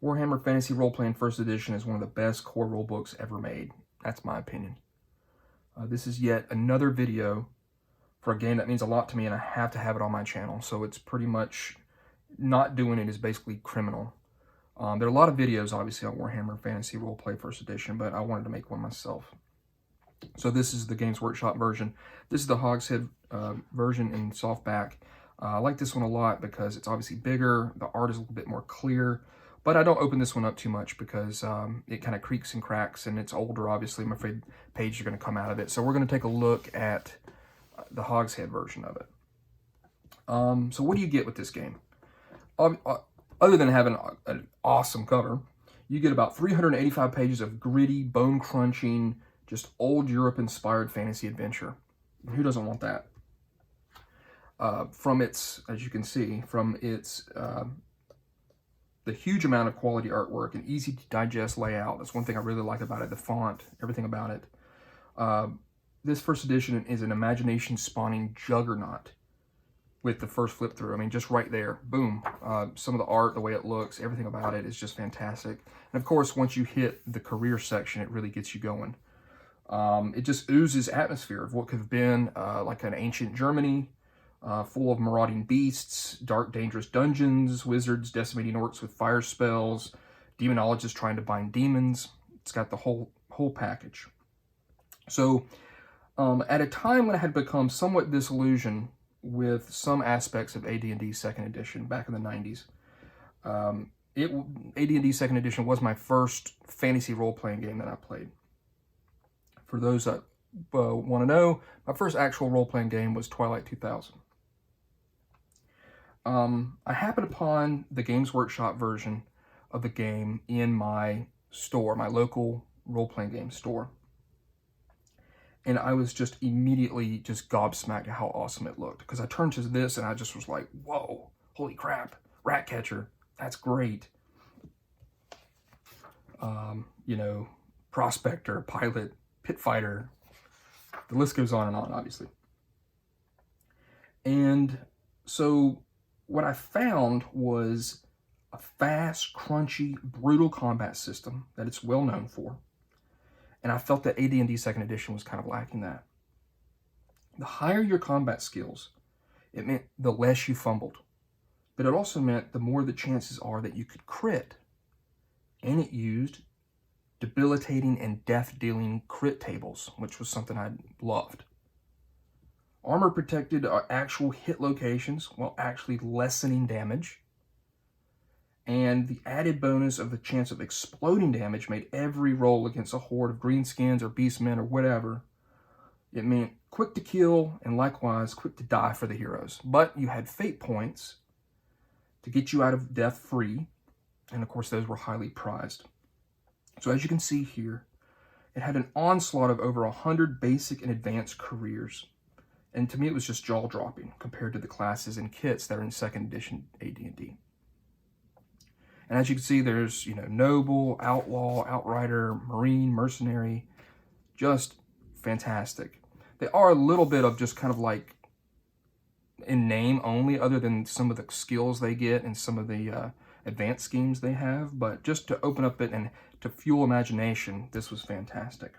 Warhammer Fantasy Role-Playing First Edition is one of the best core rule books ever made. That's my opinion. This is yet another video for a game that means a lot to me, and I have to have it on my channel. So it's pretty much, not doing it is basically criminal. There are a lot of videos, obviously, on Warhammer Fantasy Roleplay First Edition, but I wanted to make one myself. So this is the Games Workshop version. This is the Hogshead version in softback. I like this one a lot because it's obviously bigger, the art is a little bit more clear, but I don't open this one up too much because it kind of creaks and cracks, and it's older, obviously. I'm afraid pages are going to come out of it. So we're going to take a look at the Hogshead version of it. So what do you get with this game? Other than having an awesome cover, you get about 385 pages of gritty, bone-crunching, just old Europe-inspired fantasy adventure. Who doesn't want that? From its, as you can see, from its the huge amount of quality artwork and easy to digest layout. That's one thing I really like about it. The font, everything about it. This first edition is an imagination-spawning juggernaut with the first flip through. I mean, just right there, boom. Some of the art, the way it looks, everything about it is just fantastic. And of course, once you hit the career section, it really gets you going. It just oozes atmosphere of what could have been like an ancient Germany, full of marauding beasts, dark, dangerous dungeons, wizards decimating orcs with fire spells, demonologists trying to bind demons. It's got the whole package. So, at a time when I had become somewhat disillusioned with some aspects of AD&D 2nd Edition back in the 90s, AD&D 2nd Edition was my first fantasy role-playing game that I played. For those that want to know, my first actual role-playing game was Twilight 2000. I happened upon the Games Workshop version of the game in my store, my local role-playing game store. And I was just immediately just gobsmacked at how awesome it looked. Because I turned to this and I just was like, whoa, holy crap, Ratcatcher, that's great. You know, Prospector, Pilot, Pit Fighter, the list goes on, obviously. And so what I found was a fast, crunchy, brutal combat system that it's well known for. And I felt that AD&D 2nd Edition was kind of lacking that. The higher your combat skills, it meant the less you fumbled. But it also meant the more the chances are that you could crit. And it used debilitating and death-dealing crit tables, which was something I loved. Armor protected actual hit locations while actually lessening damage. And the added bonus of the chance of exploding damage made every roll against a horde of greenskins or beastmen or whatever. It meant quick to kill and likewise quick to die for the heroes. But you had fate points to get you out of death free. And of course, those were highly prized. So as you can see here, it had an onslaught of over 100 basic and advanced careers. And to me, it was just jaw-dropping compared to the classes and kits that are in 2nd Edition AD&D. And as you can see, there's, you know, Noble, Outlaw, Outrider, Marine, Mercenary, just fantastic. They are a little bit of just kind of like in name only, other than some of the skills they get and some of the advanced schemes they have. But just to open up it and to fuel imagination, this was fantastic.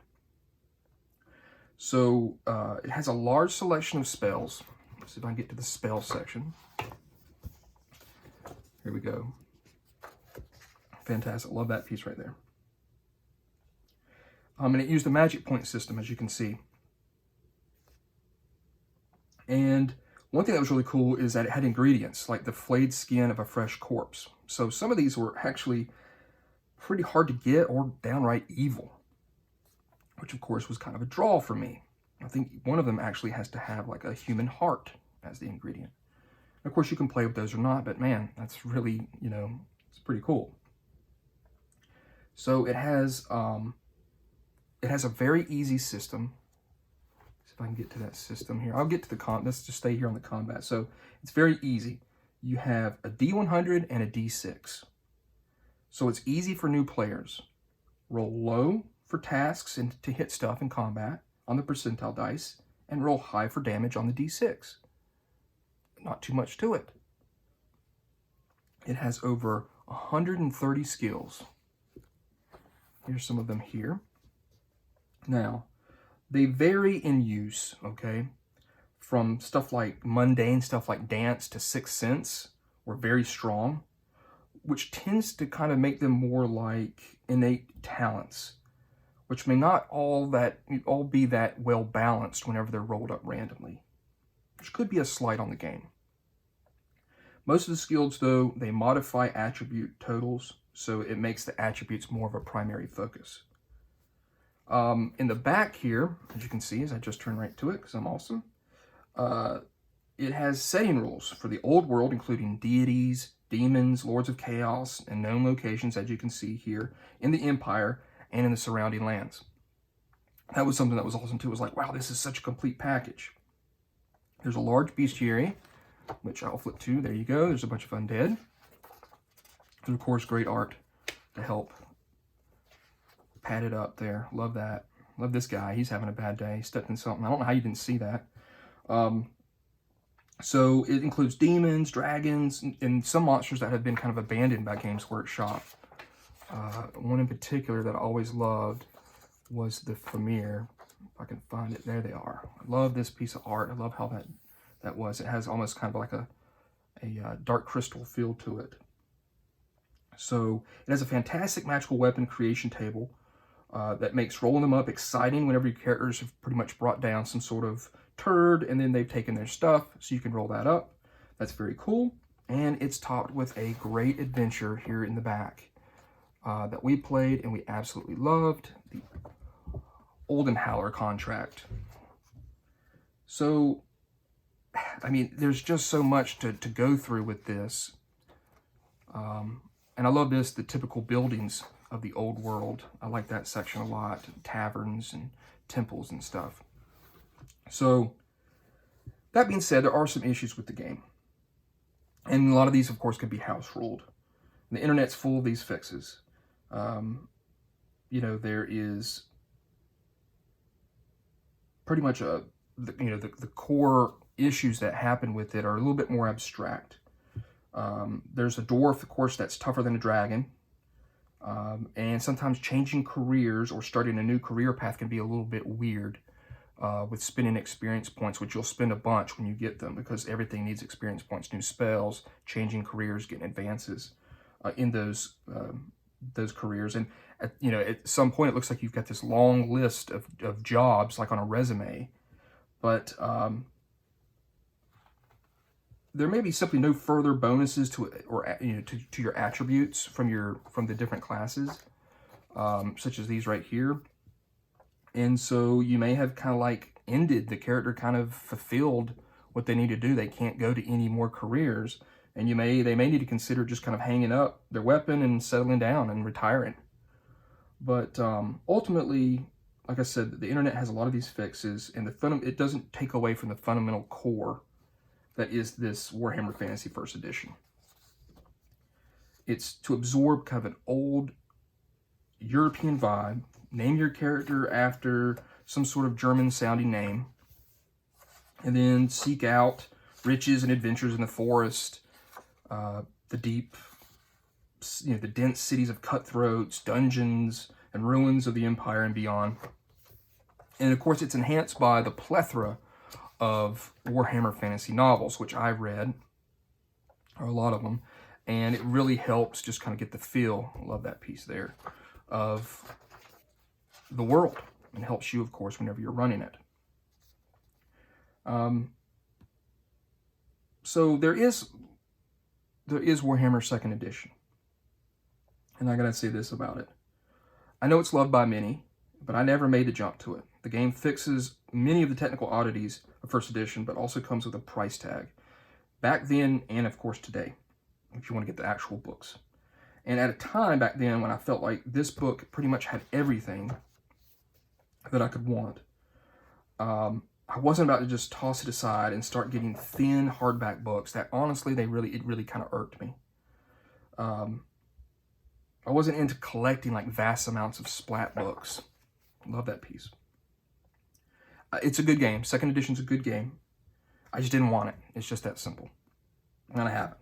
So it has a large selection of spells. Let's see if I can get to the spell section. Here we go. Fantastic. Love that piece right there. And it used a magic point system, as you can see. And one thing that was really cool is that it had ingredients, like the flayed skin of a fresh corpse. So some of these were actually pretty hard to get or downright evil, which of course was kind of a draw for me. I think one of them actually has to have like a human heart as the ingredient. Of course, you can play with those or not, but man, that's really, you know, it's pretty cool. So it has a very easy system. Let's see if I can get to that system here. I'll get to the let's just stay here on the combat. So it's very easy. You have a D100 and a D6. So it's easy for new players. Roll low for tasks and to hit stuff in combat on the percentile dice, and roll high for damage on the D6. Not too much to it. It has over 130 skills. Here's some of them here. Now, they vary in use, okay? From stuff like mundane stuff like dance to sixth sense were very strong, which tends to kind of make them more like innate talents, which may not all be that well balanced whenever they're rolled up randomly, which could be a slight on the game. Most of the skills, though, they modify attribute totals, so it makes the attributes more of a primary focus. In the back here, as you can see, as I just turned right to it, because I'm awesome, it has setting rules for the old world, including deities, demons, lords of chaos, and known locations, as you can see here, in the Empire and in the surrounding lands. That was something that was awesome, too. It was like, wow, this is such a complete package. There's a large bestiary, which I'll flip to. There you go. There's a bunch of undead. And, of course, great art to help pad it up there. Love that. Love this guy. He's having a bad day. He stepped in something. I don't know how you didn't see that. So it includes demons, dragons, and some monsters that have been kind of abandoned by Games Workshop. One in particular that I always loved was the Famir. If I can find it, there they are. I love this piece of art. I love how that was. It has almost kind of like a dark crystal feel to it. So it has a fantastic magical weapon creation table that makes rolling them up exciting whenever your characters have pretty much brought down some sort of turd and then they've taken their stuff, so you can roll that up. That's very cool. And it's topped with a great adventure here in the back that we played and we absolutely loved, the Oldenhauer contract. So, I mean, there's just so much to go through with this. And I love this, the typical buildings of the old world. I like that section a lot, taverns and temples and stuff. So, that being said, there are some issues with the game. And a lot of these, of course, can be house ruled. The internet's full of these fixes. You know, there is pretty much the core issues that happen with it are a little bit more abstract. There's a dwarf, of course, that's tougher than a dragon. And sometimes changing careers or starting a new career path can be a little bit weird with spending experience points, which you'll spend a bunch when you get them because everything needs experience points, new spells, changing careers, getting advances in those careers. And at some point it looks like you've got this long list of jobs like on a resume, but there may be simply no further bonuses to your attributes from the different classes, such as these right here. And so you may have kind of like ended the character, kind of fulfilled what they need to do. They can't go to any more careers, and they may need to consider just kind of hanging up their weapon and settling down and retiring. But ultimately, like I said, the internet has a lot of these fixes, and it doesn't take away from the fundamental core that is this Warhammer Fantasy First Edition. It's to absorb kind of an old European vibe. Name your character after some sort of German-sounding name, and then seek out riches and adventures in the forest, the deep, the dense cities of cutthroats, dungeons, and ruins of the Empire and beyond. And of course, it's enhanced by the plethora of Warhammer fantasy novels, which I read, or a lot of them, and it really helps just kind of get the feel, I love that piece there, of the world, and helps you, of course, whenever you're running it. So there is Warhammer 2nd Edition, and I gotta say this about it. I know it's loved by many, but I never made the jump to it. The game fixes many of the technical oddities of 1st Edition, but also comes with a price tag. Back then, and of course today, if you want to get the actual books. And at a time back then when I felt like this book pretty much had everything that I could want, I wasn't about to just toss it aside and start getting thin hardback books that honestly, it really kind of irked me. I wasn't into collecting like vast amounts of splat books. Love that piece. It's a good game. 2nd Edition's a good game. I just didn't want it. It's just that simple. And I haven't.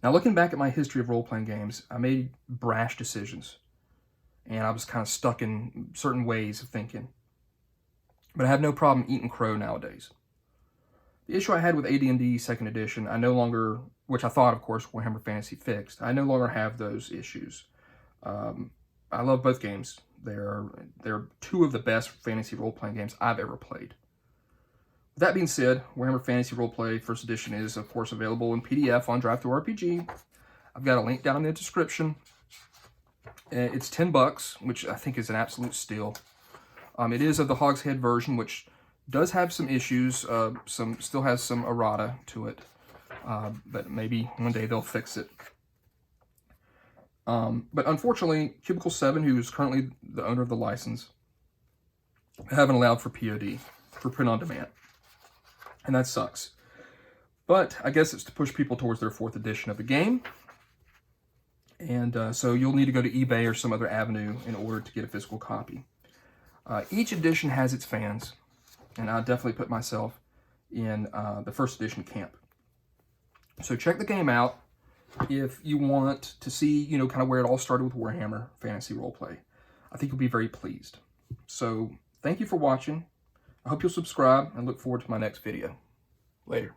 Now, looking back at my history of role-playing games, I made brash decisions, and I was kind of stuck in certain ways of thinking. But I have no problem eating crow nowadays. The issue I had with AD&D 2nd Edition, I no longer, which I thought, of course, Warhammer Fantasy fixed, I no longer have those issues. I love both games. They're two of the best fantasy role-playing games I've ever played. With that being said, Warhammer Fantasy Roleplay 1st Edition is, of course, available in PDF on Ttrpg. I've got a link down in the description. It's $10, which I think is an absolute steal. It is of the Hogshead version, which does have some issues. Still has some errata to it, but maybe one day they'll fix it. But unfortunately, Cubicle 7, who is currently the owner of the license, haven't allowed for POD, for print on demand. And that sucks. But I guess it's to push people towards their 4th edition of the game. And so you'll need to go to eBay or some other avenue in order to get a physical copy. Each edition has its fans, and I definitely put myself in the 1st edition camp. So check the game out if you want to see, kind of where it all started with Warhammer Fantasy Roleplay. I think you'll be very pleased. So thank you for watching. I hope you'll subscribe and look forward to my next video. Later.